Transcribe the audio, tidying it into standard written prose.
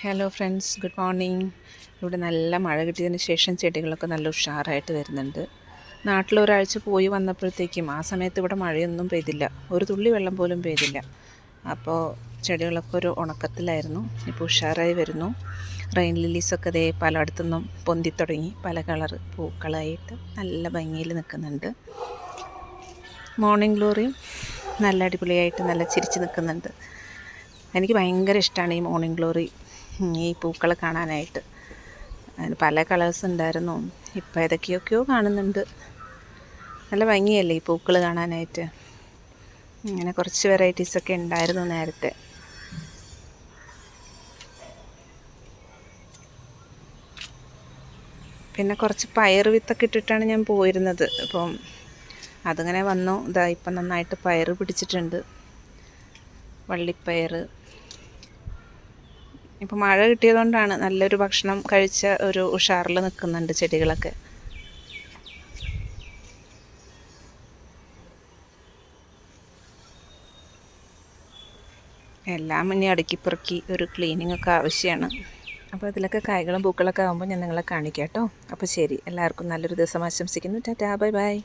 Hello friends, good morning. ഇവിടെ നല്ല മഴ കിട്ടിയതിന് ശേഷം ചെടികളൊക്കെ നല്ല ഉഷാറായിട്ട് വരുന്നുണ്ട്. നാട്ടിലൊരാഴ്ച പോയി വന്നപ്പോഴത്തേക്കും ആ സമയത്ത് ഇവിടെ മഴയൊന്നും പെയ്തില്ല, ഒരു തുള്ളി വെള്ളം പോലും പെയ്തില്ല. അപ്പോൾ ചെടികളൊക്കെ ഒരു ഉണക്കത്തിലായിരുന്നു. ഇപ്പോൾ ഉഷാറായി വരുന്നു. റെയിൻ ലില്ലീസൊക്കെ ദേ പലയിടത്തുനിന്നും പൊന്തിത്തുടങ്ങി, പല കളർ പൂക്കളായിട്ട് നല്ല ഭംഗിയിൽ നിൽക്കുന്നുണ്ട്. മോർണിംഗ് ഗ്ലോറിയും നല്ല അടിപൊളിയായിട്ട് നല്ല ചിരിച്ച് നിൽക്കുന്നുണ്ട്. എനിക്ക് ഭയങ്കര ഇഷ്ടമാണ് ഈ മോർണിംഗ് ഗ്ലോറി, ഈ പൂക്കൾ കാണാനായിട്ട്. അതിന് പല കളേഴ്സ് ഉണ്ടായിരുന്നു, ഇപ്പോൾ ഏതൊക്കെയൊക്കെയോ കാണുന്നുണ്ട്. നല്ല ഭംഗിയല്ലേ ഈ പൂക്കൾ കാണാനായിട്ട്. ഇങ്ങനെ കുറച്ച് വെറൈറ്റീസൊക്കെ ഉണ്ടായിരുന്നു നേരത്തെ. പിന്നെ കുറച്ച് പയർ വിത്തൊക്കെ ഇട്ടിട്ടാണ് ഞാൻ പോയിരുന്നത്. അപ്പം അതിങ്ങനെ വന്നു. ഇതാ ഇപ്പം നന്നായിട്ട് പയർ പിടിച്ചിട്ടുണ്ട്, വള്ളിപ്പയർ. ഇപ്പോൾ മഴ കിട്ടിയതുകൊണ്ടാണ് നല്ലൊരു ഭക്ഷണം കഴിച്ച ഒരു ഉഷാറിൽ നിൽക്കുന്നുണ്ട് ചെടികളൊക്കെ. എല്ലാം ഇനി അടുക്കിപ്പെറുക്കി ഒരു ക്ലീനിങ് ഒക്കെ ആവശ്യമാണ്. അപ്പോൾ അതിലൊക്കെ കായ്കളും പൂക്കളൊക്കെ ആകുമ്പോൾ ഞാൻ നിങ്ങളെ കാണിക്കാം കേട്ടോ. അപ്പോൾ ശരി, എല്ലാവർക്കും നല്ലൊരു ദിവസം ആശംസിക്കുന്നു. Tata, bye bye.